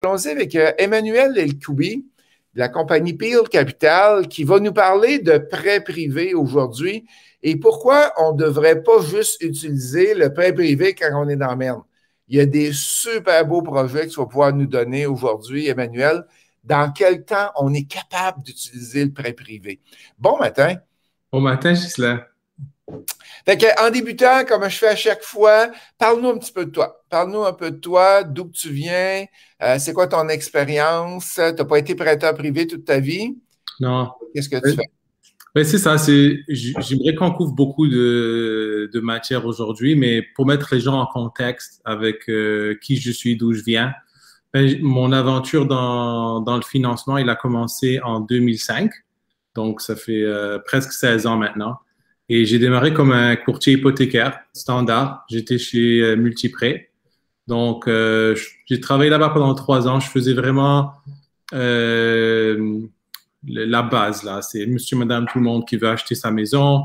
Allons-y avec Emmanuel Elkoubi de la compagnie Peel Capital qui va nous parler de prêt privé aujourd'hui et pourquoi on ne devrait pas juste utiliser le prêt privé quand on est dans la merde. Il y a des super beaux projets que tu vas pouvoir nous donner aujourd'hui, Emmanuel. Dans quel temps on est capable d'utiliser le prêt privé? Bon matin. Bon matin, Ghislain. Fait en débutant, comme je fais à chaque fois, parle-nous un petit peu de toi. Parle-nous un peu de toi, d'où que tu viens, c'est quoi ton expérience? Tu n'as pas été prêteur privé toute ta vie? Non. Qu'est-ce que tu fais? Ben, c'est ça, j'aimerais qu'on couvre beaucoup de matière aujourd'hui, mais pour mettre les gens en contexte avec qui je suis, d'où je viens, ben, mon aventure dans le financement, il a commencé en 2005, donc ça fait presque 16 ans maintenant. Et j'ai démarré comme un courtier hypothécaire standard. J'étais chez Multiprêt. Donc, j'ai travaillé là-bas pendant 3 ans. Je faisais vraiment la base, là. C'est monsieur, madame, tout le monde qui veut acheter sa maison,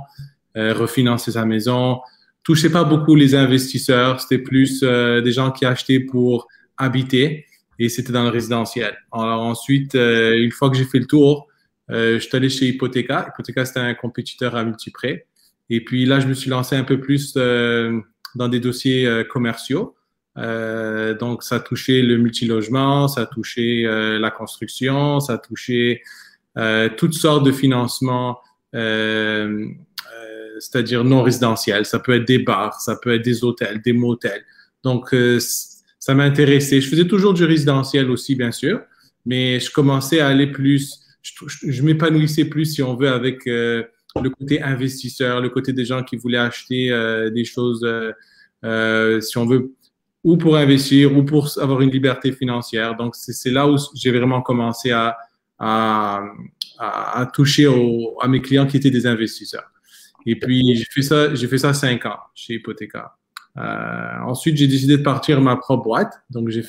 refinancer sa maison. Touchez pas beaucoup les investisseurs. C'était plus des gens qui achetaient pour habiter et c'était dans le résidentiel. Alors ensuite, une fois que j'ai fait le tour, je suis allé chez Hypothéca. Hypothéca, c'était un compétiteur à Multiprêt. Et puis là, je me suis lancé un peu plus dans des dossiers commerciaux. Donc, ça touchait le multilogement, ça touchait la construction, ça touchait toutes sortes de financements, c'est-à-dire non résidentiels. Ça peut être des bars, ça peut être des hôtels, des motels. Donc, ça m'a intéressé. Je faisais toujours du résidentiel aussi, bien sûr, mais je commençais à aller plus, je m'épanouissais plus, si on veut, avec le côté investisseur, le côté des gens qui voulaient acheter des choses, si on veut, ou pour investir, ou pour avoir une liberté financière. Donc, c'est là où j'ai vraiment commencé à toucher à mes clients qui étaient des investisseurs. Et puis, j'ai fait ça 5 ans chez Hypothéca. Ensuite, j'ai décidé de partir ma propre boîte. Donc, j'ai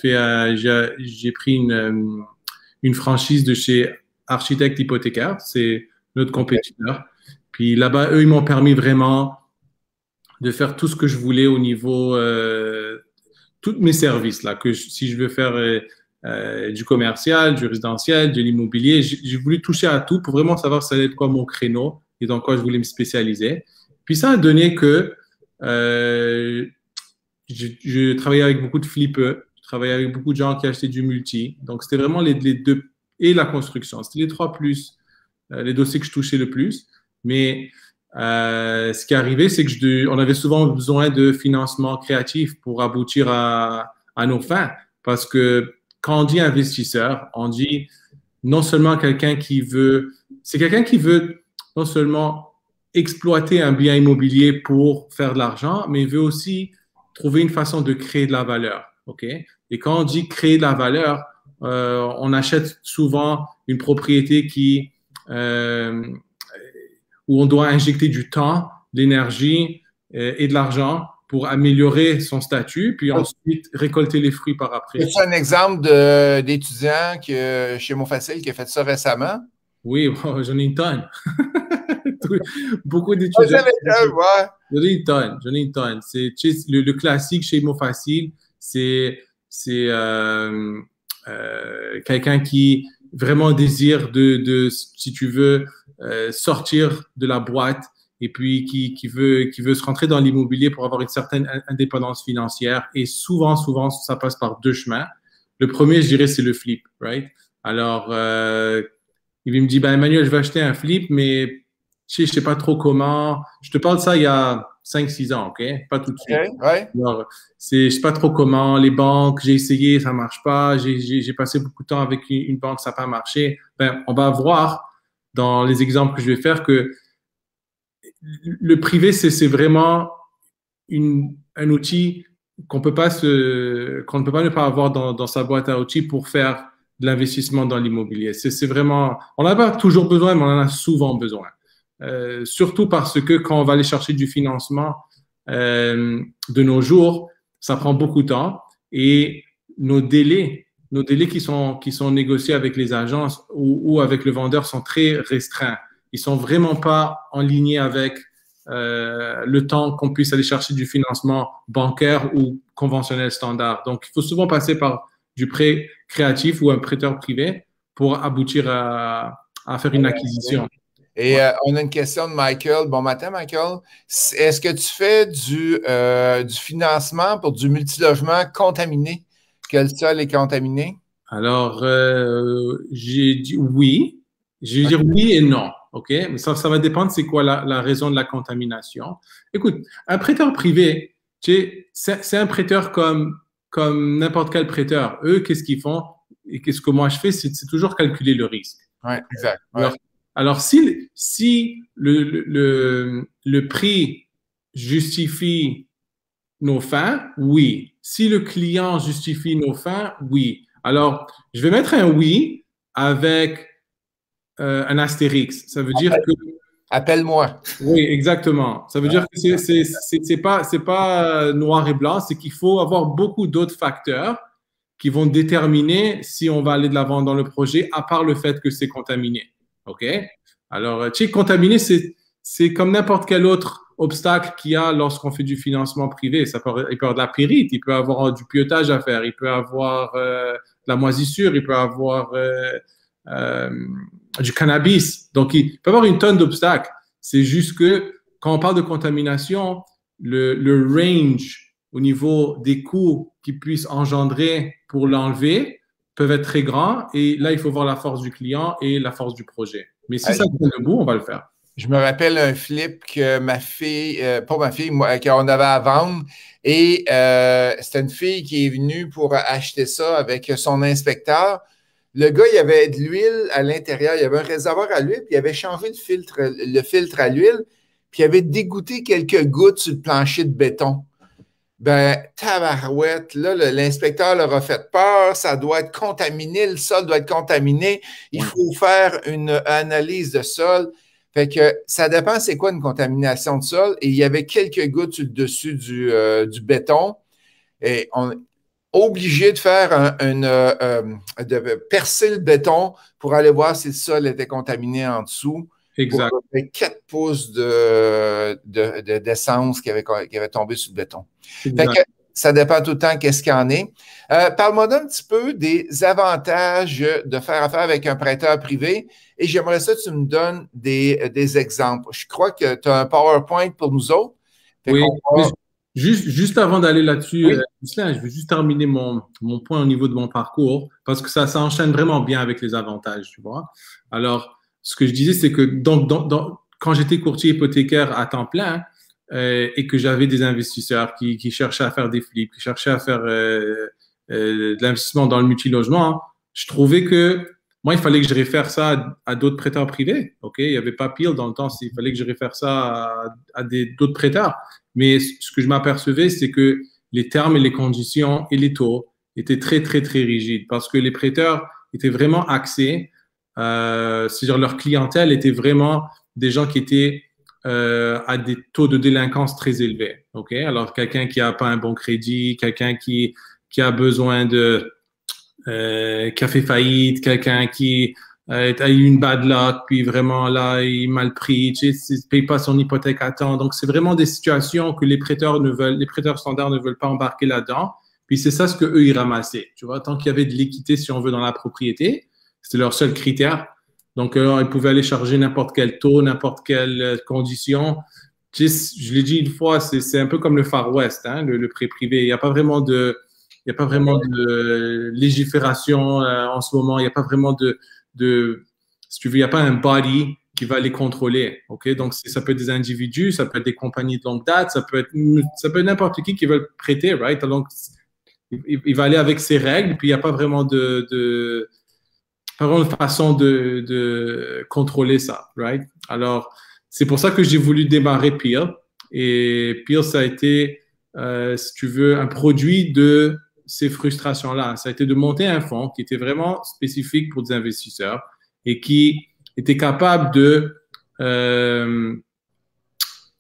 pris une franchise de chez Architecte Hypothécaire. C'est notre compétiteur. Puis là-bas, eux, ils m'ont permis vraiment de faire tout ce que je voulais au niveau tous mes services là. Si je veux faire du commercial, du résidentiel, de l'immobilier, j'ai voulu toucher à tout pour vraiment savoir ça allait être quoi mon créneau et dans quoi je voulais me spécialiser. Puis ça a donné que je travaillais avec beaucoup de flippers, je travaillais avec beaucoup de gens qui achetaient du multi. Donc c'était vraiment les deux et la construction. C'était les trois plus les dossiers que je touchais le plus. Mais ce qui est arrivé, c'est que on avait souvent besoin de financement créatif pour aboutir à nos fins. Parce que quand on dit investisseur, on dit non seulement c'est quelqu'un qui veut non seulement exploiter un bien immobilier pour faire de l'argent, mais il veut aussi trouver une façon de créer de la valeur. OK? Et quand on dit créer de la valeur, on achète souvent une propriété où on doit injecter du temps, de l'énergie et de l'argent pour améliorer son statut, puis ensuite récolter les fruits par après. C'est un exemple d'étudiant chez Monfacil qui a fait ça récemment? Oui, bon, j'en ai une tonne. Beaucoup d'étudiants. J'en ai une tonne, j'en ai une tonne. Le classique chez Monfacil, c'est quelqu'un qui vraiment désire si tu veux, sortir de la boîte et puis qui veut se rentrer dans l'immobilier pour avoir une certaine indépendance financière. Et souvent, ça passe par deux chemins. Le premier, je dirais, c'est le flip, right? Alors, il me dit, ben, Emmanuel, je vais acheter un flip, mais je sais pas trop comment. Je te parle de ça il y a 5-6 ans, OK? Pas tout de suite. Okay, ouais. Alors, je sais pas trop comment. Les banques, j'ai essayé, ça marche pas. J'ai passé beaucoup de temps avec une banque, ça n'a pas marché. Ben, on va voir dans les exemples que je vais faire que le privé, c'est vraiment un outil qu'on ne peut pas ne pas avoir dans sa boîte à outils pour faire de l'investissement dans l'immobilier. C'est vraiment, on n'en a pas toujours besoin, mais on en a souvent besoin. Surtout parce que quand on va aller chercher du financement de nos jours, ça prend beaucoup de temps et nos délais qui sont négociés avec les agences ou avec le vendeur sont très restreints. Ils sont vraiment pas en ligne avec le temps qu'on puisse aller chercher du financement bancaire ou conventionnel standard. Donc, il faut souvent passer par du prêt créatif ou un prêteur privé pour aboutir à faire une acquisition. Et on a une question de Michael. Bon matin, Michael. Est-ce que tu fais du financement pour du multilogement contaminé, que le sol est contaminé? Alors, j'ai dit oui. Je vais dire oui et non. OK? Mais ça va dépendre c'est quoi la raison de la contamination. Écoute, un prêteur privé, c'est un prêteur comme n'importe quel prêteur. Eux, qu'est-ce qu'ils font? Et qu'est-ce que moi je fais? C'est toujours calculer le risque. Oui, exact. Ouais. Alors, si le prix justifie nos fins, oui. Si le client justifie nos fins, oui. Alors, je vais mettre un oui avec un astérix. Ça veut dire que... Appelle-moi. Oui, exactement. Ça veut dire que c'est pas noir et blanc, c'est qu'il faut avoir beaucoup d'autres facteurs qui vont déterminer si on va aller de l'avant dans le projet, à part le fait que c'est contaminé. OK? Alors, tu sais, contaminé, c'est comme n'importe quel autre obstacle qu'il y a lorsqu'on fait du financement privé. Il peut y avoir de la pyrite, il peut y avoir du pieutage à faire, il peut y avoir de la moisissure, il peut y avoir du cannabis. Donc, il peut y avoir une tonne d'obstacles. C'est juste que quand on parle de contamination, le range au niveau des coûts qu'ils puissent engendrer pour l'enlever peuvent être très grands. Et là, il faut voir la force du client et la force du projet. Mais si ça tient debout, on va le faire. Je me rappelle un flip que ma fille, pas ma fille, moi, qu'on avait à vendre. Et c'était une fille qui est venue pour acheter ça avec son inspecteur. Le gars, il y avait de l'huile à l'intérieur. Il y avait un réservoir à l'huile, puis il avait changé le filtre à l'huile, puis il avait dégoûté quelques gouttes sur le plancher de béton. Ben, tabarouette, là, l'inspecteur leur a fait peur, ça doit être contaminé, le sol doit être contaminé, il faut faire une analyse de sol. Fait que ça dépend c'est quoi une contamination de sol. Et il y avait quelques gouttes sur le dessus du béton. Et on est obligé de faire de percer le béton pour aller voir si le sol était contaminé en dessous. Exact. Pour 4 pouces d'essence qui avait tombé sur le béton. Fait que ça dépend tout le temps qu'est-ce qu'il y en est. Parle-moi un petit peu des avantages de faire affaire avec un prêteur privé et j'aimerais ça que tu me donnes des exemples. Je crois que tu as un PowerPoint pour nous autres. Oui, juste avant d'aller là-dessus, oui. Je vais juste terminer mon point au niveau de mon parcours parce que ça enchaîne vraiment bien avec les avantages, tu vois. Alors, ce que je disais, c'est que quand j'étais courtier hypothécaire à temps plein et que j'avais des investisseurs qui cherchaient à faire des flips, qui cherchaient à faire de l'investissement dans le multilogement, je trouvais que moi, il fallait que je réfère ça à d'autres prêteurs privés. OK? Il n'y avait pas pile dans le temps, il fallait que je réfère ça à d'autres prêteurs. Mais ce que je m'apercevais, c'est que les termes et les conditions et les taux étaient très, très, très rigides parce que les prêteurs étaient vraiment axés. C'est-à-dire leur clientèle était vraiment des gens qui étaient à des taux de délinquance très élevés. Ok, alors quelqu'un qui n'a pas un bon crédit, quelqu'un qui a besoin qui a fait faillite, quelqu'un qui a eu une bad luck, puis vraiment là il est mal pris, tu sais, il paye pas son hypothèque à temps. Donc c'est vraiment des situations que les prêteurs standards ne veulent pas embarquer là-dedans. Puis c'est ça ce que eux ils ramassaient. Tu vois, tant qu'il y avait de l'équité, si on veut, dans la propriété. C'était leur seul critère. Donc, ils pouvaient aller charger n'importe quel taux, n'importe quelle condition. Je l'ai dit une fois, c'est un peu comme le Far West, hein, le prêt privé. Il n'y a pas vraiment de légifération en ce moment. Il n'y a pas vraiment si tu veux, il n'y a pas un body qui va les contrôler. Ok, donc ça peut être des individus, ça peut être des compagnies de longue date, ça peut être n'importe qui veut prêter, right? Donc, il va aller avec ses règles, puis il n'y a pas vraiment pas vraiment une façon de contrôler ça, right? Alors, c'est pour ça que j'ai voulu démarrer Peel. Et Peel, ça a été, si tu veux, un produit de ces frustrations-là. Ça a été de monter un fonds qui était vraiment spécifique pour des investisseurs et qui était capable de,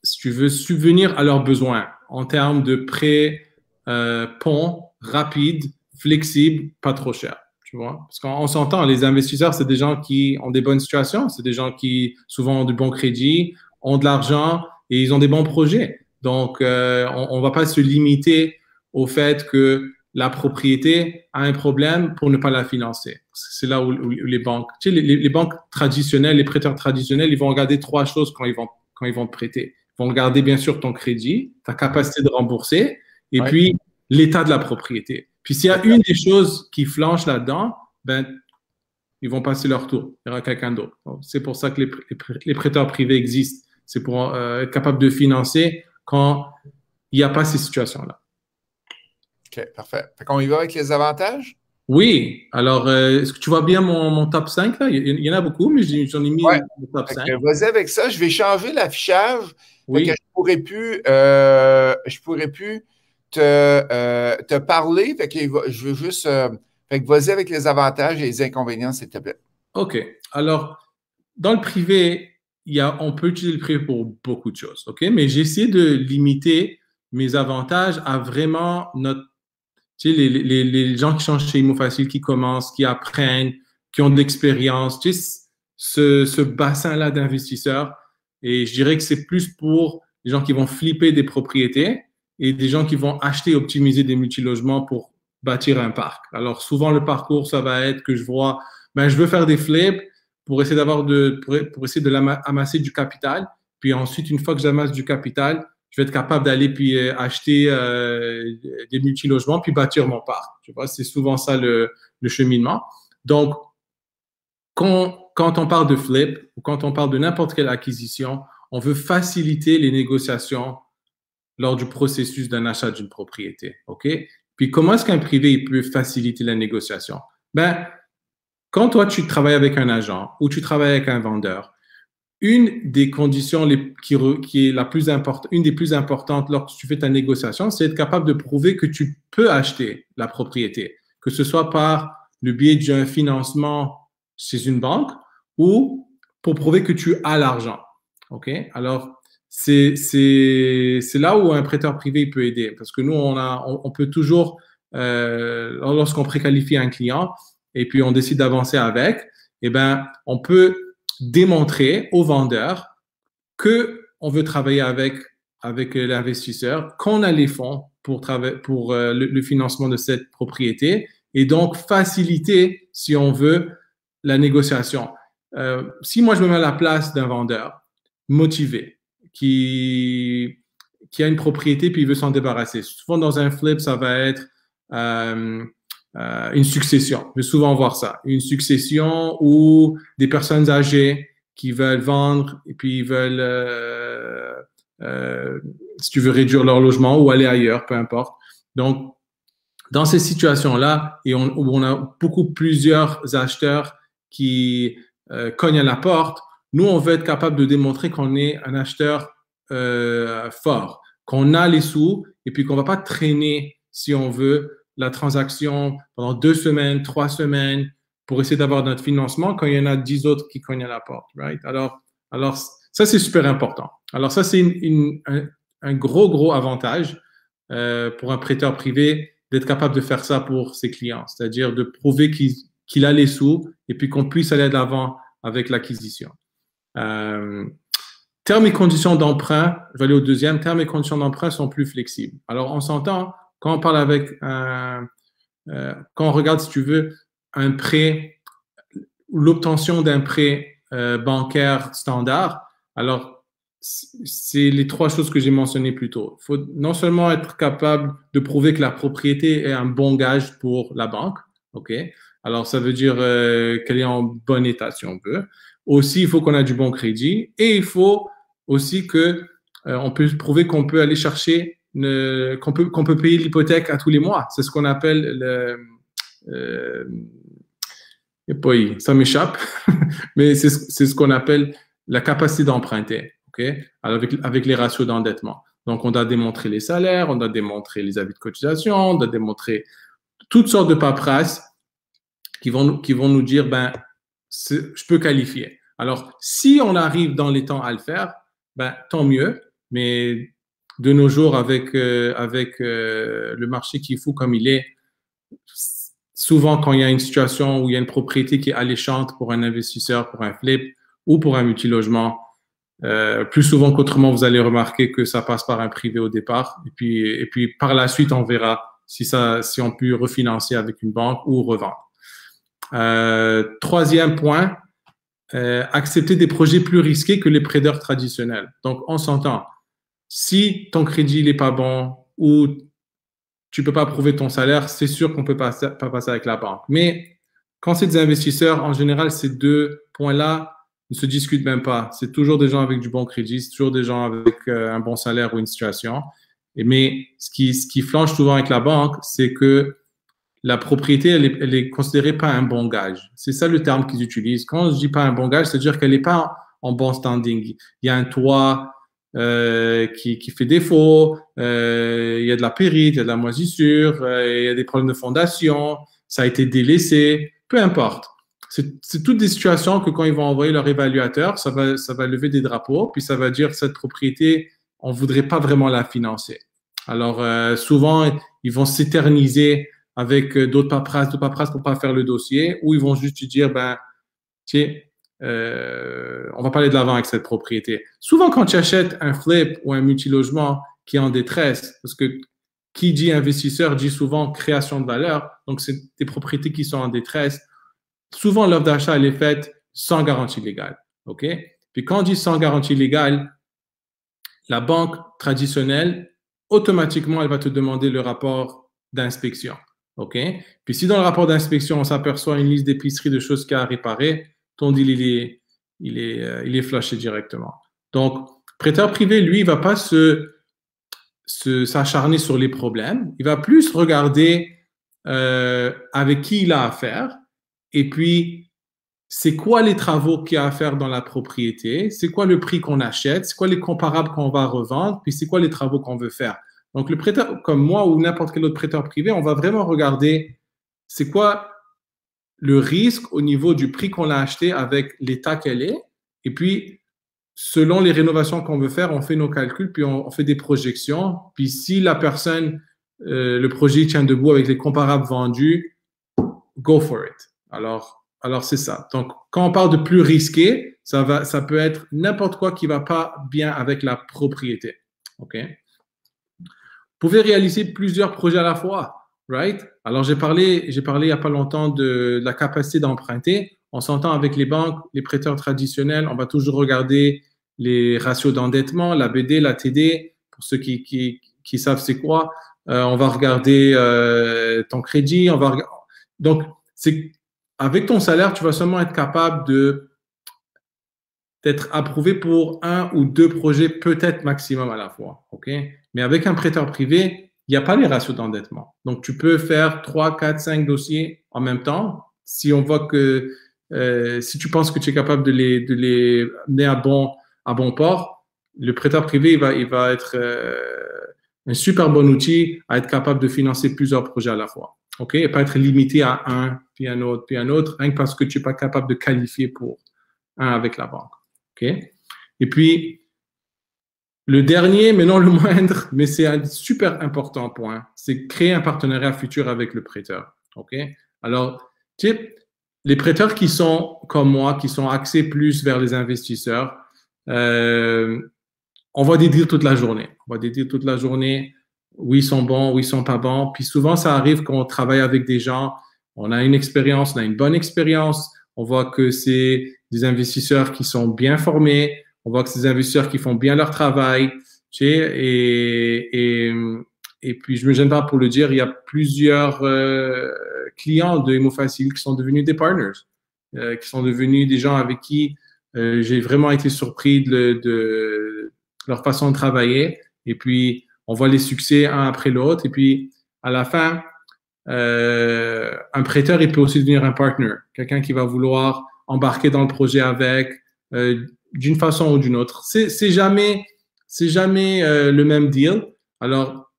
si tu veux, subvenir à leurs besoins en termes de prêts, ponts, rapides, flexibles, pas trop chers. Tu vois? Parce qu'on s'entend, les investisseurs, c'est des gens qui ont des bonnes situations, c'est des gens qui souvent ont du bon crédit, ont de l'argent et ils ont des bons projets. Donc, on ne va pas se limiter au fait que la propriété a un problème pour ne pas la financer. C'est là où les banques, tu sais, les banques traditionnelles, les prêteurs traditionnels, ils vont regarder trois choses quand ils vont te prêter. Ils vont regarder bien sûr ton crédit, ta capacité de rembourser, et puis l'état de la propriété. Puis s'il y a une des choses qui flanche là-dedans, ben, ils vont passer leur tour. Il y aura quelqu'un d'autre. C'est pour ça que les prêteurs privés existent. C'est pour être capable de financer quand il n'y a pas ces situations-là. OK, parfait. Fait qu'on y va avec les avantages? Oui. Alors, est-ce que tu vois bien mon top 5 là? Il y en a beaucoup, mais j'en ai mis le top 5. Vas-y avec ça. Je vais changer l'affichage. Oui. Je pourrais plus te parler. Fait que je veux juste. Fait que vas-y avec les avantages et les inconvénients, s'il te plaît. OK. Alors, dans le privé, on peut utiliser le privé pour beaucoup de choses. OK? Mais j'ai essayé de limiter mes avantages à vraiment tu sais, les gens qui changent chez Imo Facile, qui commencent, qui apprennent, qui ont de l'expérience, tu sais, ce bassin-là d'investisseurs. Et je dirais que c'est plus pour les gens qui vont flipper des propriétés et des gens qui vont acheter et optimiser des multilogements pour bâtir un parc. Alors, souvent, le parcours, ça va être que je vois, ben, je veux faire des flips pour essayer pour essayer amasser du capital. Puis ensuite, une fois que j'amasse du capital, je vais être capable d'aller puis acheter des multilogements puis bâtir mon parc. Tu vois, c'est souvent ça le cheminement. Donc, quand on parle de flip ou quand on parle de n'importe quelle acquisition, on veut faciliter les négociations lors du processus d'un achat d'une propriété. OK? Puis, comment est-ce qu'un privé il peut faciliter la négociation? Ben, quand toi, tu travailles avec un agent ou tu travailles avec un vendeur, une des conditions qui est la plus importante, une des plus importantes lorsque tu fais ta négociation, c'est être capable de prouver que tu peux acheter la propriété, que ce soit par le biais d'un financement chez une banque ou pour prouver que tu as l'argent. OK? Alors, c'est là où un prêteur privé peut aider parce que nous, on peut toujours, lorsqu'on préqualifie un client et puis on décide d'avancer avec, eh ben, on peut démontrer au vendeur qu'on veut travailler avec l'investisseur, qu'on a les fonds pour le financement de cette propriété et donc faciliter, si on veut, la négociation. Si moi, je me mets à la place d'un vendeur motivé qui a une propriété puis il veut s'en débarrasser, souvent dans un flip, ça va être une succession. Je vais souvent voir ça. Une succession où des personnes âgées qui veulent vendre et puis ils veulent, si tu veux, réduire leur logement ou aller ailleurs, peu importe. Donc, dans ces situations-là, où on a plusieurs acheteurs qui cognent à la porte, nous, on veut être capable de démontrer qu'on est un acheteur fort, qu'on a les sous et puis qu'on ne va pas traîner, si on veut, la transaction pendant 2 semaines, 3 semaines pour essayer d'avoir notre financement quand il y en a 10 autres qui cognent à la porte. Right? Alors ça, c'est super important. Alors, ça, c'est un gros avantage pour un prêteur privé d'être capable de faire ça pour ses clients, c'est-à-dire de prouver qu'il a les sous et puis qu'on puisse aller de l'avant avec l'acquisition. Termes et conditions d'emprunt, je vais aller au deuxième. Termes et conditions d'emprunt sont plus flexibles. Alors, on s'entend, quand on parle quand on regarde, si tu veux, un prêt, l'obtention d'un prêt bancaire standard, alors c'est les 3 choses que j'ai mentionnées plus tôt. Il faut non seulement être capable de prouver que la propriété est un bon gage pour la banque, OK? Alors, ça veut dire qu'elle est en bon état, si on veut. Aussi, il faut qu'on ait du bon crédit et il faut aussi on peut prouver qu'on peut aller chercher qu'on peut payer l'hypothèque à tous les mois. C'est ce qu'on appelle ça m'échappe, mais c'est ce qu'on appelle la capacité d'emprunter, OK? Avec les ratios d'endettement. Donc, on doit démontrer les salaires, on doit démontrer les avis de cotisation, on doit démontrer toutes sortes de paperasses qui vont nous dire, ben, je peux qualifier. Alors, si on arrive dans les temps à le faire, ben, tant mieux, mais de nos jours, avec le marché qui est fou comme il est, souvent quand il y a une situation où il y a une propriété qui est alléchante pour un investisseur, pour un flip ou pour un multilogement, plus souvent qu'autrement, vous allez remarquer que ça passe par un privé au départ et puis par la suite, on verra si on peut refinancer avec une banque ou revendre. Troisième point, accepter des projets plus risqués que les prêteurs traditionnels. Donc, on s'entend. Si ton crédit n'est pas bon ou tu ne peux pas prouver ton salaire, c'est sûr qu'on ne peut pas passer avec la banque. Mais quand c'est des investisseurs, en général, ces deux points-là ne se discutent même pas. C'est toujours des gens avec du bon crédit, c'est toujours des gens avec un bon salaire ou une situation. Mais ce qui flanche souvent avec la banque, c'est que la propriété, elle est considérée pas un bon gage. C'est ça le terme qu'ils utilisent. Quand je dis pas un bon gage, c'est-à-dire qu'elle n'est pas en bon standing. Il y a un toit qui fait défaut, il y a de la périte, il y a de la moisissure, il y a des problèmes de fondation, ça a été délaissé, peu importe. C'est toutes des situations que quand ils vont envoyer leur évaluateur, ça va lever des drapeaux, puis ça va dire cette propriété, on ne voudrait pas vraiment la financer. Alors, souvent, ils vont s'éterniser avec d'autres paperasses pour pas faire le dossier, ou ils vont juste dire, ben, tu sais, on va pas aller de l'avant avec cette propriété. Souvent, quand tu achètes un flip ou un multilogement qui est en détresse, parce que qui dit investisseur dit souvent création de valeur, donc c'est des propriétés qui sont en détresse. Souvent, l'offre d'achat, elle est faite sans garantie légale. OK? Puis quand on dit sans garantie légale, la banque traditionnelle, automatiquement, elle va te demander le rapport d'inspection. OK? Puis si dans le rapport d'inspection, on s'aperçoit une liste d'épicerie de choses qu'il y a à réparer, ton deal, il est flashé directement. Donc, prêteur privé, lui, il va pas s'acharner sur les problèmes. Il va plus regarder avec qui il a affaire et puis c'est quoi les travaux qu'il y a à faire dans la propriété, c'est quoi le prix qu'on achète, c'est quoi les comparables qu'on va revendre, puis c'est quoi les travaux qu'on veut faire. Donc, le prêteur, comme moi ou n'importe quel autre prêteur privé, on va vraiment regarder c'est quoi le risque au niveau du prix qu'on a acheté avec l'état qu'elle est. Et puis, selon les rénovations qu'on veut faire, on fait nos calculs, puis on fait des projections. Puis, si la personne, le projet tient debout avec les comparables vendus, go for it. Alors c'est ça. Donc, quand on parle de plus risqué, ça peut être n'importe quoi qui ne va pas bien avec la propriété. OK? Vous pouvez réaliser plusieurs projets à la fois. Right? Alors, j'ai parlé il n'y a pas longtemps de la capacité d'emprunter. On s'entend avec les banques, les prêteurs traditionnels, on va toujours regarder les ratios d'endettement, la BD, la TD, pour ceux qui savent c'est quoi. On va regarder ton crédit. Donc, avec ton salaire, tu vas seulement être capable d'être approuvé pour 1 ou 2 projets, peut-être maximum à la fois. OK? Mais avec un prêteur privé, il n'y a pas les ratios d'endettement. Donc, tu peux faire 3, 4, 5 dossiers en même temps. Si on voit que, si tu penses que tu es capable de les mener à bon port, le prêteur privé, il va être un super bon outil à être capable de financer plusieurs projets à la fois. OK? Et pas être limité à un, puis un autre, rien que parce que tu n'es pas capable de qualifier pour un avec la banque. OK? Et puis, le dernier, mais non le moindre, mais c'est un super important point, c'est créer un partenariat futur avec le prêteur. OK? Alors, tu sais, les prêteurs qui sont comme moi, qui sont axés plus vers les investisseurs, on va des deals toute la journée. Oui, ils sont bons, oui, ils sont pas bons. Puis souvent, ça arrive qu'on travaille avec des gens, on a une expérience, on a une bonne expérience, on voit que c'est des investisseurs qui sont bien formés, on voit que c'est des investisseurs qui font bien leur travail, tu sais, et puis je me gêne pas pour le dire, il y a plusieurs clients de ImoFacil qui sont devenus des partners, qui sont devenus des gens avec qui j'ai vraiment été surpris de leur façon de travailler. Et puis, on voit les succès un après l'autre. Et puis, à la fin, un prêteur, il peut aussi devenir un partner, quelqu'un qui va vouloir embarquer dans le projet avec, d'une façon ou d'une autre. C'est jamais le même deal. Alors,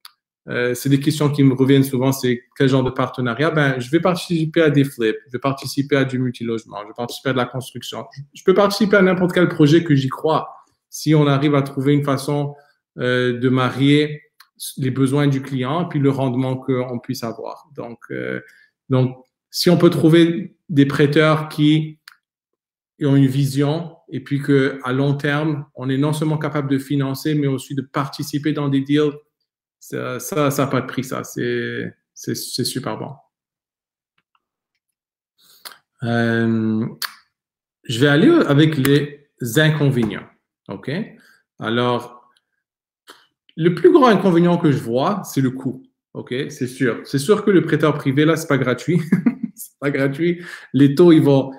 c'est des questions qui me reviennent souvent, c'est quel genre de partenariat? Ben, je vais participer à des flips, je vais participer à du multilogement, je vais participer à de la construction. Je peux participer à n'importe quel projet que j'y crois. Si on arrive à trouver une façon de marier les besoins du client puis le rendement qu'on puisse avoir. Donc, si on peut trouver des prêteurs qui ont une vision et puis qu'à long terme, on est non seulement capable de financer, mais aussi de participer dans des deals, Ça n'a pas de prix, ça. C'est super bon. Je vais aller avec les inconvénients. OK? Alors, le plus grand inconvénient que je vois, c'est le coût. OK? C'est sûr. C'est sûr que le prêteur privé, là, c'est pas gratuit. C'est pas gratuit. Les taux, ils vont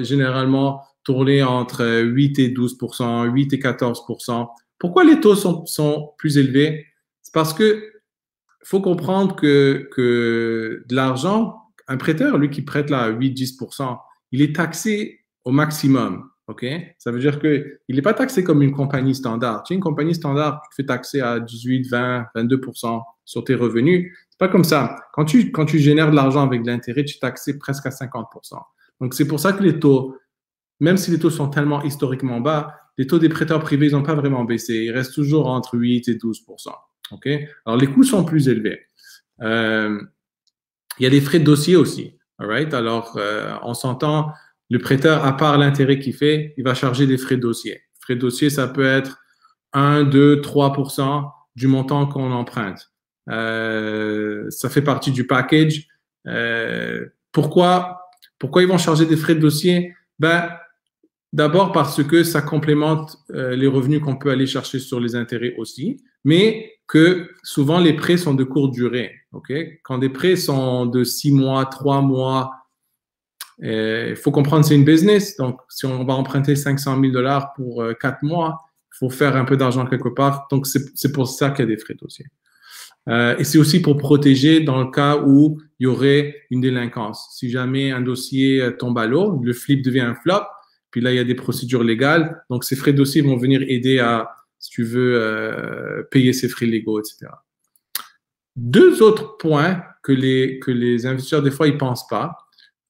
généralement tourner entre 8 et 12%, 8 et 14%. Pourquoi les taux sont plus élevés? C'est parce que faut comprendre que de l'argent, un prêteur, lui qui prête là à 8-10%, il est taxé au maximum. OK? Ça veut dire qu'il n'est pas taxé comme une compagnie standard. Tu sais, une compagnie standard, tu te fais taxer à 18, 20, 22% sur tes revenus. C'est pas comme ça. Quand tu génères de l'argent avec de l'intérêt, tu es taxé presque à 50%. Donc, c'est pour ça que les taux, même si les taux sont tellement historiquement bas, les taux des prêteurs privés, ils n'ont pas vraiment baissé. Ils restent toujours entre 8 et 12%. OK? Alors, les coûts sont plus élevés. Il y a des frais de dossier aussi. All right? Alors, on s'entend, le prêteur, à part l'intérêt qu'il fait, il va charger des frais de dossier. Frais de dossier, ça peut être 1, 2, 3% du montant qu'on emprunte. Ça fait partie du package. Pourquoi ils vont charger des frais de dossier? Ben, d'abord parce que ça complémente les revenus qu'on peut aller chercher sur les intérêts aussi, mais que souvent les prêts sont de courte durée. Okay? Quand des prêts sont de 6 mois, 3 mois, il faut comprendre que c'est une business. Donc, si on va emprunter 500 000 $ pour 4 mois, il faut faire un peu d'argent quelque part. Donc, c'est pour ça qu'il y a des frais de dossier. Et c'est aussi pour protéger dans le cas où il y aurait une délinquance. Si jamais un dossier tombe à l'eau, le flip devient un flop, puis là, il y a des procédures légales. Donc, ces frais de dossier vont venir aider à, si tu veux, payer ces frais légaux, etc. Deux autres points que les investisseurs, des fois, ils pensent pas.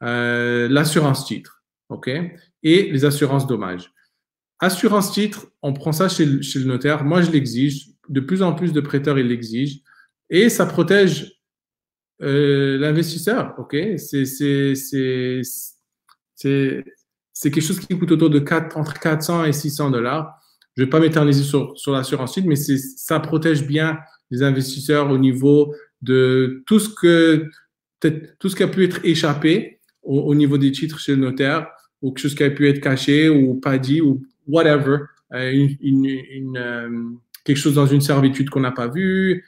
L'assurance titre, OK? Et les assurances dommages. Assurance titre, on prend ça chez le notaire. Moi, je l'exige. De plus en plus de prêteurs, ils l'exigent. Et ça protège l'investisseur, OK? C'est quelque chose qui coûte autour de entre 400 et 600 $. Je ne vais pas m'éterniser sur l'assurance titre, mais ça protège bien les investisseurs au niveau de tout ce qui a pu être échappé au niveau des titres chez le notaire, ou quelque chose qui a pu être caché ou pas dit, ou whatever, quelque chose dans une servitude qu'on n'a pas vue,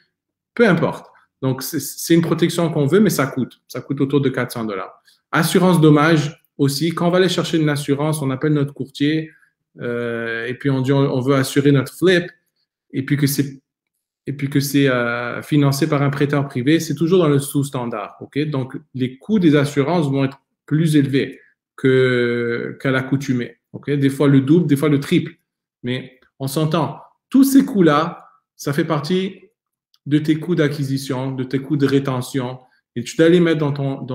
peu importe. Donc, c'est une protection qu'on veut, mais ça coûte. Ça coûte autour de 400 $. Assurance dommage aussi. Quand on va aller chercher une assurance, on appelle notre courtier et puis on dit on veut assurer notre flip et puis que c'est financé par un prêteur privé, c'est toujours dans le sous-standard. OK? Donc, les coûts des assurances vont être plus élevés qu'à l'accoutumée. OK? Des fois le double, des fois le triple. Mais on s'entend. Tous ces coûts-là, ça fait partie de tes coûts d'acquisition, de tes coûts de rétention. Et tu dois les mettre dans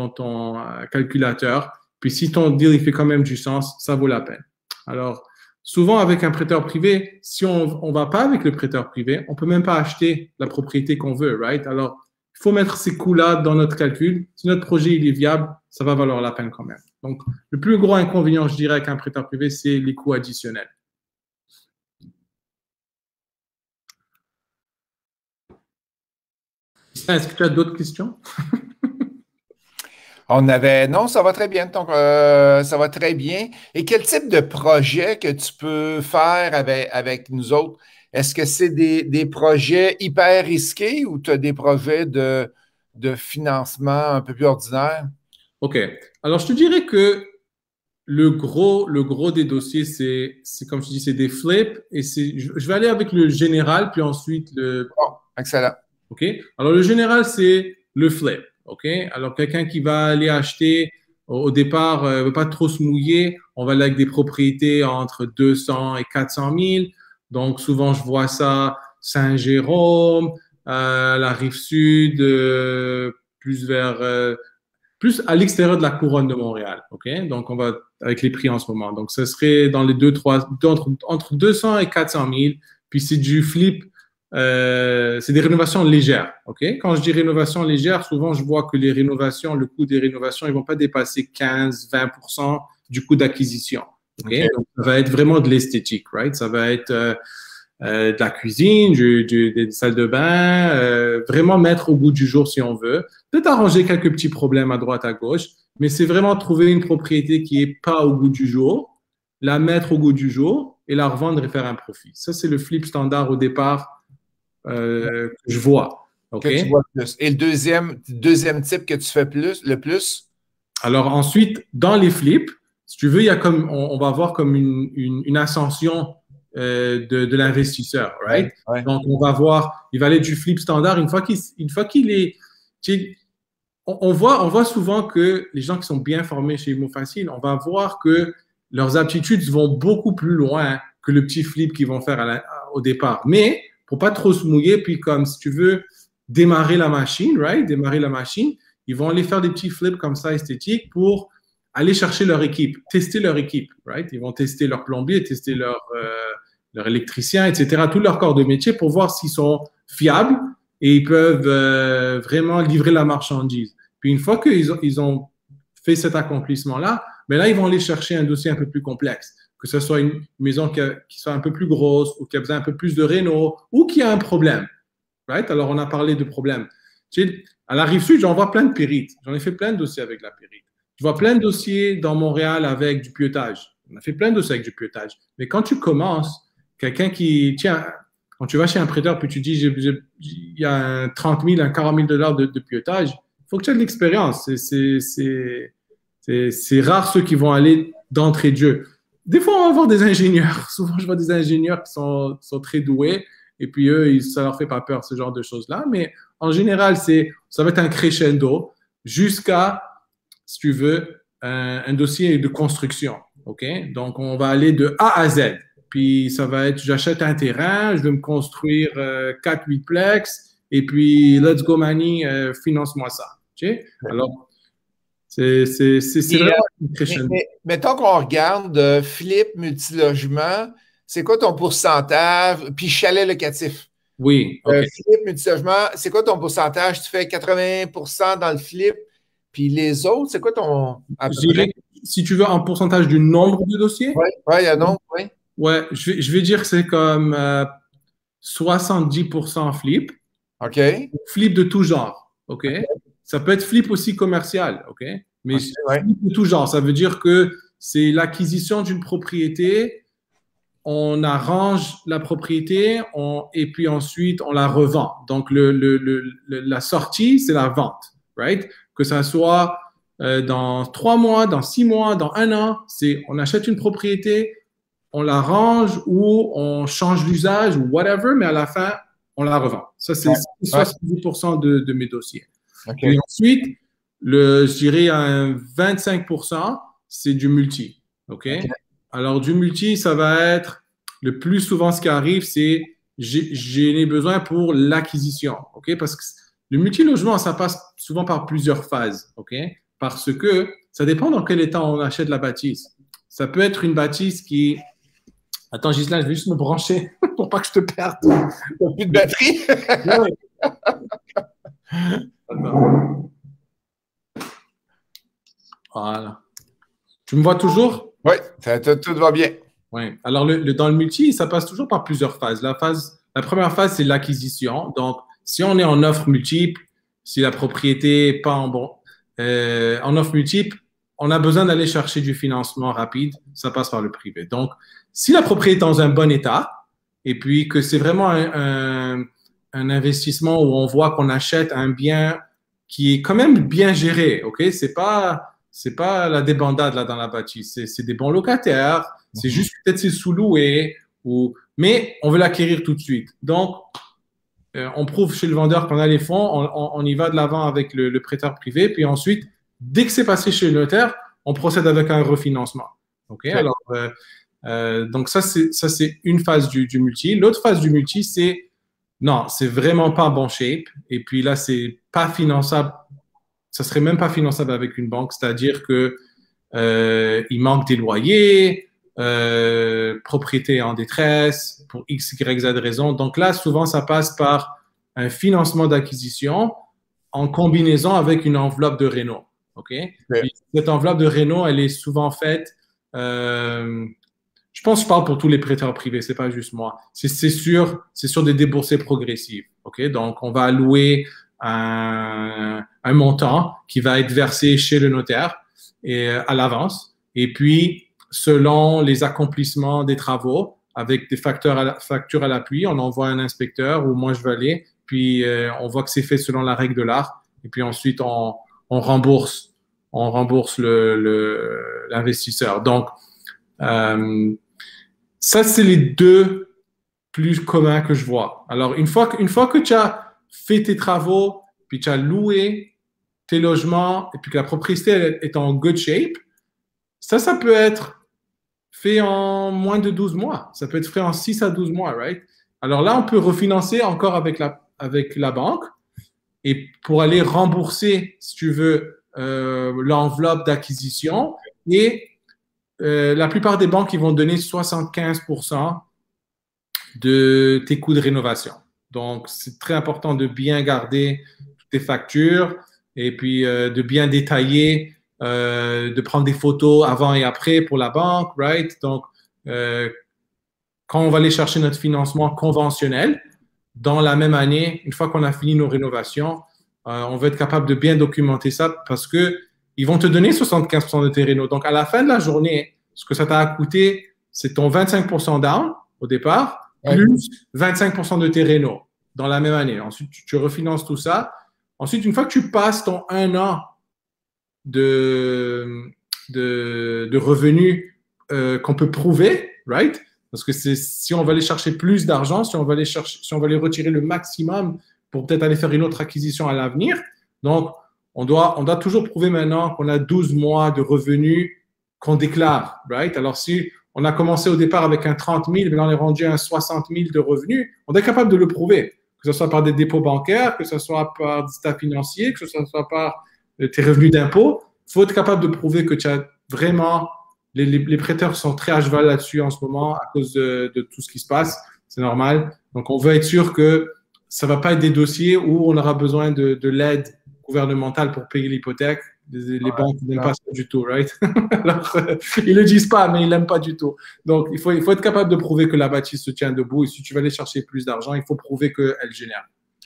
ton calculateur. Puis si ton deal il fait quand même du sens, ça vaut la peine. Alors, souvent avec un prêteur privé, si on ne va pas avec le prêteur privé, on ne peut même pas acheter la propriété qu'on veut, right? Alors, il faut mettre ces coûts-là dans notre calcul. Si notre projet il est viable, ça va valoir la peine quand même. Donc, le plus gros inconvénient, je dirais, avec un prêteur privé, c'est les coûts additionnels. Est-ce que tu as d'autres questions? Non, ça va très bien. Donc, ça va très bien. Et quel type de projet que tu peux faire avec nous autres? Est-ce que c'est des projets hyper risqués ou tu as des projets de financement un peu plus ordinaires? OK. Alors, je te dirais que le gros des dossiers, c'est comme je dis, c'est des flips. Et je vais aller avec le général, puis ensuite le. Bon, excellent. OK? Alors, le général, c'est le flip. OK? Alors, quelqu'un qui va aller acheter au départ, ne veut pas trop se mouiller. On va aller avec des propriétés entre 200 et 400 000. Donc, souvent, je vois ça Saint-Jérôme, la Rive-Sud, plus à l'extérieur de la couronne de Montréal. OK? Donc, on va avec les prix en ce moment. Donc, ce serait dans les entre 200 et 400 000. Puis, c'est du flip. C'est des rénovations légères. OK? Quand je dis rénovation légère, souvent, je vois que le coût des rénovations, ils ne vont pas dépasser 15-20% du coût d'acquisition. OK? Donc, ça va être vraiment de l'esthétique, right? Ça va être de la cuisine, des salles de bain, vraiment mettre au goût du jour si on veut. Peut-être arranger quelques petits problèmes à droite, à gauche, mais c'est vraiment trouver une propriété qui n'est pas au goût du jour, la mettre au goût du jour et la revendre et faire un profit. Ça, c'est le flip standard au départ que je vois. Que tu vois plus. Et le deuxième type que tu fais le plus? Alors ensuite, dans les flips, si tu veux, il y a comme, on va voir comme une ascension de l'investisseur, right? Ouais. Donc, on va voir, il va aller du flip standard une fois qu'il est, on voit souvent que les gens qui sont bien formés chez Immo Facile, on va voir que leurs aptitudes vont beaucoup plus loin que le petit flip qu'ils vont faire au départ. Mais pour pas trop se mouiller, puis comme si tu veux démarrer la machine, right? Démarrer la machine, ils vont aller faire des petits flips comme ça esthétiques pour aller chercher leur équipe, tester leur équipe, right? Ils vont tester leur plombier, tester leur électricien, etc., tout leur corps de métier pour voir s'ils sont fiables et ils peuvent vraiment livrer la marchandise. Puis une fois qu'ils ont fait cet accomplissement-là, mais là, ils vont aller chercher un dossier un peu plus complexe, que ce soit une maison qui soit un peu plus grosse ou qui a besoin un peu plus de réno ou qui a un problème, right? Alors, on a parlé de problèmes. À la Rive-Sud, j'en vois plein de pérites. J'en ai fait plein de dossiers avec la périte. Je vois plein de dossiers dans Montréal avec du pieutage. On a fait plein de dossiers avec du pieutage. Mais quand tu commences, quelqu'un quand tu vas chez un prêteur puis tu dis il y a un 30 000, un 40 000 $ de pieutage, il faut que tu aies de l'expérience. C'est rare ceux qui vont aller d'entrée de jeu. Des fois, on va avoir des ingénieurs. Souvent, je vois des ingénieurs qui sont très doués et puis eux, ça leur fait pas peur, ce genre de choses-là. Mais en général, ça va être un crescendo jusqu'à, si tu veux, un dossier de construction. OK? Donc, on va aller de A à Z. Puis, ça va être, j'achète un terrain, je vais me construire 4-8 plex, et puis, let's go, Manny, finance-moi ça. OK? Alors, c'est vraiment une crescendo. Mettons qu'on regarde flip, multilogement, c'est quoi ton pourcentage? Puis chalet locatif. Oui, OK. Flip, multilogement, c'est quoi ton pourcentage? Tu fais 80% dans le flip, puis les autres, c'est quoi ton... Si tu veux un pourcentage du nombre de dossiers? Oui, il y a un nombre, oui. Ouais, je vais dire que c'est comme 70% flip. OK. Flip de tout genre, OK? Ça peut être flip aussi commercial, OK? Mais flip de tout genre, ça veut dire que c'est l'acquisition d'une propriété, on arrange la propriété et puis ensuite on la revend. Donc la sortie, c'est la vente, right? Que ça soit dans 3 mois, dans 6 mois, dans 1 an, on achète une propriété, on la range ou on change l'usage ou whatever, mais à la fin, on la revend. Ça, c'est 70% de mes dossiers. Okay. Et ensuite, je dirais un 25%, c'est du multi. Okay? Alors, du multi, ça va être le plus souvent ce qui arrive, c'est j'ai besoin pour l'acquisition. Okay? Parce que le multilogement, ça passe souvent par plusieurs phases. Okay? Parce que ça dépend dans quel état on achète la bâtisse. Ça peut être une bâtisse qui... Attends, Ghislain, je vais juste me brancher pour pas que je te perde. T'as plus de batterie? Attends. Voilà. Tu me vois toujours? Oui, tout va bien. Oui. Alors, dans le multi, ça passe toujours par plusieurs phases. La première phase, c'est l'acquisition. Donc, si on est en offre multiple, si la propriété n'est pas en offre multiple, on a besoin d'aller chercher du financement rapide. Ça passe par le privé. Donc, si la propriété est dans un bon état et puis que c'est vraiment un investissement où on voit qu'on achète un bien qui est quand même bien géré, OK? C'est pas la débandade là dans la bâtisse. C'est des bons locataires. C'est juste peut-être c'est sous-loué mais on veut l'acquérir tout de suite. Donc, on prouve chez le vendeur qu'on a les fonds, on y va de l'avant avec le prêteur privé, puis ensuite, dès que c'est passé chez le notaire, on procède avec un refinancement. OK? Alors, donc ça, c'est une phase du multi. L'autre phase du multi, c'est vraiment pas bon shape. Et puis là, c'est pas finançable. Ça serait même pas finançable avec une banque. C'est-à-dire que il manque des loyers, propriété en détresse pour X, Y, Z raison. Donc là, souvent, ça passe par un financement d'acquisition en combinaison avec une enveloppe de réno. OK? Puis cette enveloppe de réno, elle est souvent faite, je Je pense que je parle pour tous les prêteurs privés, c'est pas juste moi. C'est sur des déboursés progressifs. OK? Donc, on va allouer un montant qui va être versé chez le notaire et, à l'avance. Et puis, selon les accomplissements des travaux, avec des factures à l'appui, on envoie un inspecteur ou moi je vais aller, puis on voit que c'est fait selon la règle de l'art. Et puis ensuite, on rembourse l'investisseur. Donc, ça, c'est les deux plus communs que je vois. Alors, une fois que tu as fait tes travaux, puis tu as loué tes logements, et puis que la propriété est en good shape, ça peut être fait en moins de 12 mois. Ça peut être fait en 6 à 12 mois, right? Alors là, on peut refinancer encore avec la banque et pour aller rembourser, si tu veux, l'enveloppe d'acquisition. Et la plupart des banques, ils vont donner 75% de tes coûts de rénovation. Donc, c'est très important de bien garder toutes tes factures et puis de bien détailler, de prendre des photos avant et après pour la banque, right? Donc, quand on va aller chercher notre financement conventionnel, dans la même année, une fois qu'on a fini nos rénovations, on va être capable de bien documenter ça parce que ils vont te donner 75% de tes rénaux. Donc, à la fin de la journée, ce que ça t'a coûté, c'est ton 25% down au départ, plus 25% de tes rénaux dans la même année. Ensuite, tu refinances tout ça. Ensuite, une fois que tu passes ton 1 an de revenus qu'on peut prouver, right? Parce que si on va aller chercher plus d'argent, si on va aller retirer le maximum pour peut-être aller faire une autre acquisition à l'avenir. Donc, on doit toujours prouver maintenant qu'on a 12 mois de revenus qu'on déclare, right? Alors, si on a commencé au départ avec un 30 000, mais on est rendu à un 60 000 de revenus, on est capable de le prouver, que ce soit par des dépôts bancaires, que ce soit par des états financiers, que ce soit par tes revenus d'impôt. Il faut être capable de prouver que tu as vraiment… Les prêteurs sont très à cheval là-dessus en ce moment à cause de tout ce qui se passe. C'est normal. Donc, on veut être sûr que ça ne va pas être des dossiers où on aura besoin de l'aide gouvernementale pour payer l'hypothèque. Les banques n'aiment pas ça du tout, right? Alors, ils ne le disent pas, mais ils n'aiment pas du tout. Donc, il faut être capable de prouver que la bâtisse se tient debout. Et si tu vas aller chercher plus d'argent, il faut prouver qu'elle génère.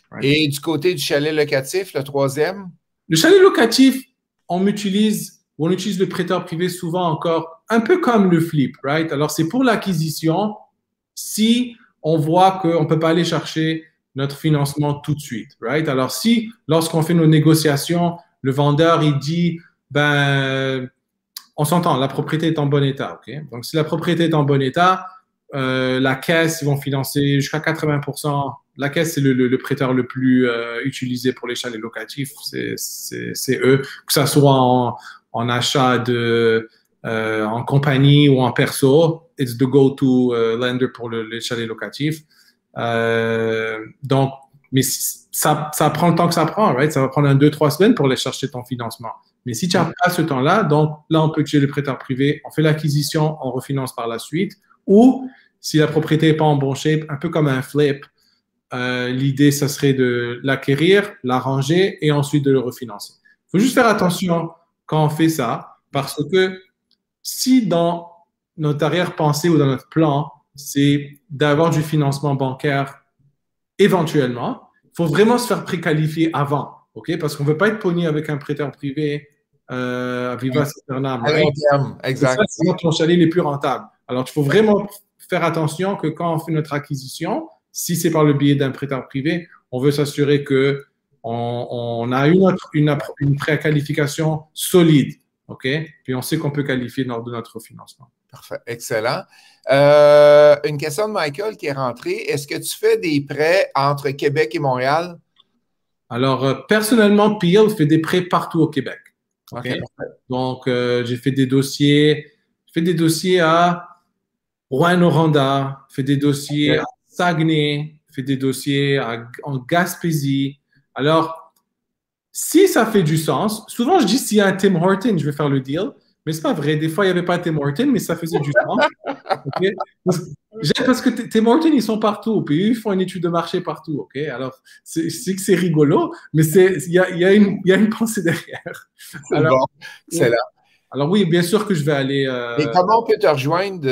Right? Et du côté du chalet locatif, le troisième? Le chalet locatif, on utilise le prêteur privé souvent encore un peu comme le flip, right? Alors, c'est pour l'acquisition si on voit qu'on ne peut pas aller chercher notre financement tout de suite, right? Alors, si, lorsqu'on fait nos négociations, le vendeur, il dit, on s'entend, la propriété est en bon état, OK? Donc, si la propriété est en bon état, la caisse, ils vont financer jusqu'à 80%. La caisse, c'est le prêteur le plus utilisé pour les chalets locatifs. C'est eux, que ça soit en achat en compagnie ou en perso. It's the go-to lender pour les chalets locatifs. Donc, mais ça prend le temps que ça prend, right? Ça va prendre 2-3 semaines pour aller chercher ton financement. Mais si tu n'as pas ce temps-là, donc là, on peut utiliser le prêteur privé, on fait l'acquisition, on refinance par la suite. Ou si la propriété n'est pas en bon shape, un peu comme un flip, l'idée, ça serait de l'acquérir, l'arranger et ensuite de le refinancer. Il faut juste faire attention quand on fait ça, parce que si dans notre arrière-pensée ou dans notre plan, c'est d'avoir du financement bancaire éventuellement, il faut vraiment se faire préqualifier avant, OK? Parce qu'on ne veut pas être pogné avec un prêteur privé à viva aeternam. À long terme, exact. C'est ça, ton chalet les plus rentables. Alors, il faut vraiment faire attention que quand on fait notre acquisition, si c'est par le biais d'un prêteur privé, on veut s'assurer qu'on a une préqualification solide, OK? Puis on sait qu'on peut qualifier lors de notre financement. Parfait, excellent. Une question de Michael qui est rentrée. Est-ce que tu fais des prêts entre Québec et Montréal? Alors, personnellement, Peel fait des prêts partout au Québec. Okay? Donc, j'ai fait des dossiers à Rouyn-Noranda, fait des dossiers à Saguenay, fait des dossiers en Gaspésie. Alors, si ça fait du sens, souvent je dis s'il y a un Tim Horton, je vais faire le deal, mais c'est pas vrai. Des fois, il n'y avait pas Tim Horton, mais ça faisait du sens. Okay? Parce que Tim Horton, ils sont partout, puis ils font une étude de marché partout. OK? Alors, c'est rigolo, mais il y a une pensée derrière. Alors, bon, c'est là. Alors oui, bien sûr que je vais aller. Et comment on peut te rejoindre,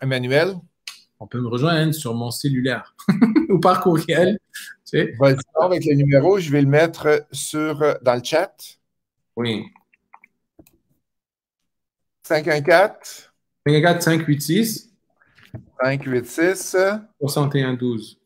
Emmanuel? On peut me rejoindre sur mon cellulaire ou par courriel. Tu sais. Vas-y, avec le numéro, je vais le mettre dans le chat. Oui. 514 54 586 586 61 12.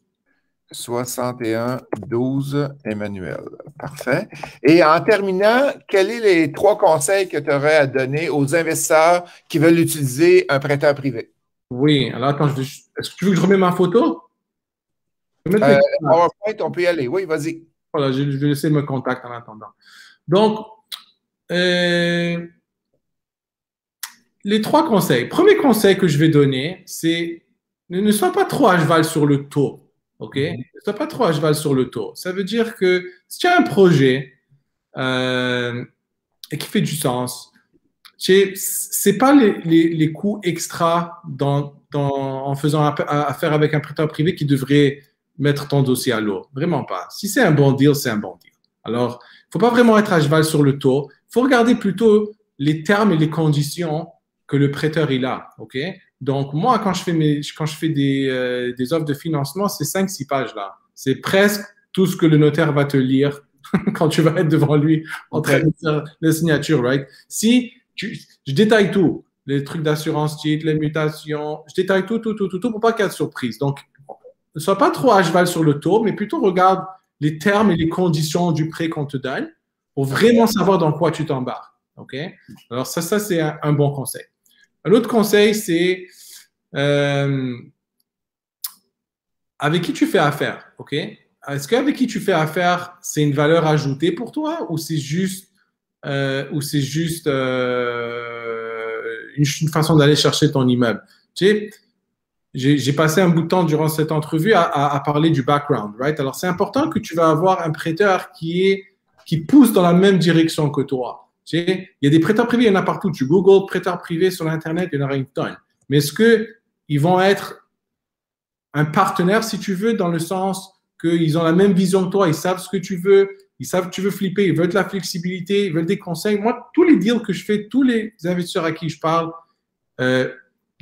61 12, Emmanuel. Parfait. Et en terminant, quels sont les 3 conseils que tu aurais à donner aux investisseurs qui veulent utiliser un prêteur privé? Oui, alors attends, est-ce que tu veux que je remette ma photo? Je vais mettre mes contacts. PowerPoint, on peut y aller. Oui, vas-y. Voilà, je vais laisser mes contacts en attendant. Donc, les 3 conseils. Premier conseil que je vais donner, c'est ne sois pas trop à cheval sur le taux. OK? Ne sois pas trop à cheval sur le taux. Ça veut dire que si tu as un projet et qui fait du sens, c'est pas les coûts extra en faisant affaire avec un prêteur privé qui devrait mettre ton dossier à l'eau. Vraiment pas. Si c'est un bon deal, c'est un bon deal. Alors, il ne faut pas vraiment être à cheval sur le taux. Il faut regarder plutôt les termes et les conditions que le prêteur il a. OK? Donc, moi, quand je fais des offres de financement, c'est 5-6 pages là. C'est presque tout ce que le notaire va te lire quand tu vas être devant lui en train de faire la signature, right? Je détaille tout, les trucs d'assurance titre, les mutations, je détaille tout pour pas qu'il y ait de surprise. Donc, ne sois pas trop à cheval sur le taux, mais plutôt regarde les termes et les conditions du prêt qu'on te donne pour vraiment savoir dans quoi tu t'embarques. OK? Alors, ça c'est un bon conseil. Un autre conseil, c'est avec qui tu fais affaire. OK? Est-ce qu'avec qui tu fais affaire, c'est une valeur ajoutée pour toi ou c'est juste une façon d'aller chercher ton immeuble? Tu sais, j'ai passé un bout de temps durant cette entrevue à parler du background, right? Alors, c'est important que tu vas avoir un prêteur qui pousse dans la même direction que toi. Tu sais, il y a des prêteurs privés, il y en a partout. Tu Google prêteurs privés sur Internet, il y en aura une tonne. Mais est-ce qu'ils vont être un partenaire, si tu veux, dans le sens qu'ils ont la même vision que toi, ils savent ce que tu veux, ils savent que tu veux flipper, ils veulent de la flexibilité, ils veulent des conseils. Moi, tous les deals que je fais, tous les investisseurs à qui je parle, il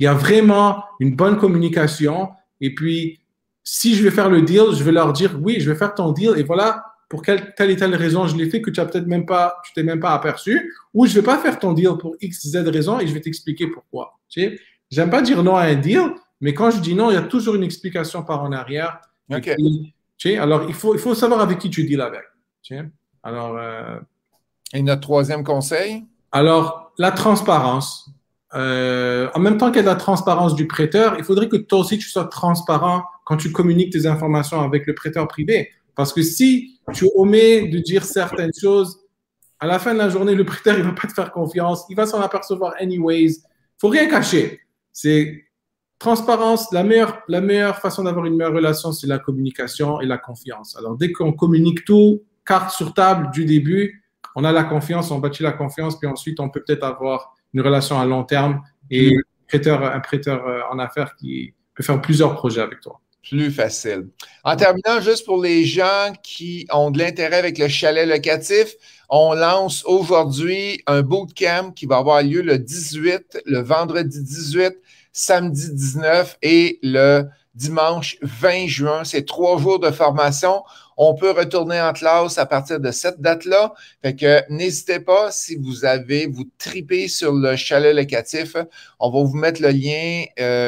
y a vraiment une bonne communication. Et puis, si je vais faire le deal, je vais leur dire, oui, je vais faire ton deal et voilà pour telle et telle raison je l'ai fait que tu t'es même pas aperçu, ou je vais pas faire ton deal pour X, Z raison et je vais t'expliquer pourquoi. Tu sais, j'aime pas dire non à un deal, mais quand je dis non, il y a toujours une explication par en arrière. OK. Tu sais, alors, il faut savoir avec qui tu deals avec. Tu sais? Alors, Et notre 3e conseil? Alors, la transparence. En même temps qu'il y a de la transparence du prêteur, il faudrait que toi aussi tu sois transparent quand tu communiques tes informations avec le prêteur privé. Parce que si tu omets de dire certaines choses, à la fin de la journée, le prêteur, il ne va pas te faire confiance. Il va s'en apercevoir anyways. Il ne faut rien cacher. C'est transparence. La meilleure façon d'avoir une meilleure relation, c'est la communication et la confiance. Alors, dès qu'on communique tout, carte sur table du début, on a la confiance, on bâtit la confiance, puis ensuite, on peut peut-être avoir une relation à long terme et un prêteur en affaires qui peut faire plusieurs projets avec toi. Plus facile. En terminant, juste pour les gens qui ont de l'intérêt avec le chalet locatif, on lance aujourd'hui un bootcamp qui va avoir lieu le 18, le vendredi 18, samedi 19 et le dimanche 20 juin. C'est 3 jours de formation. On peut retourner en classe à partir de cette date-là. Fait que n'hésitez pas, si vous tripez sur le chalet locatif, on va vous mettre le lien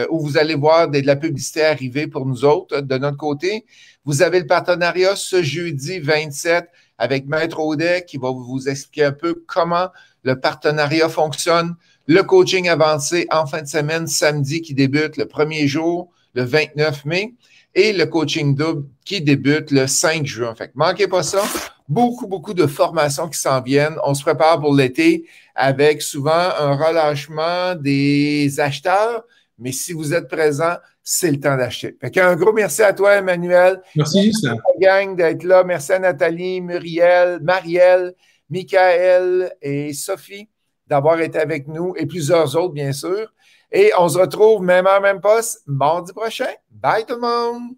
où vous allez voir de la publicité arriver pour nous autres de notre côté. Vous avez le partenariat ce jeudi 27 avec Maître Audet qui va vous expliquer un peu comment le partenariat fonctionne. Le coaching avancé en fin de semaine, samedi, qui débute le premier jour, le 29 mai. Et le coaching double qui débute le 5 juin. Fait que manquez pas ça. Beaucoup de formations qui s'en viennent. On se prépare pour l'été avec souvent un relâchement des acheteurs. Mais si vous êtes présent, c'est le temps d'acheter. Fait qu'un gros merci à toi, Emmanuel. Merci, Justin. Merci à la gang d'être là. Merci à Nathalie, Muriel, Marielle, Michael et Sophie d'avoir été avec nous et plusieurs autres, bien sûr. Et on se retrouve même heure, même poste, mardi prochain. Bye tout le monde!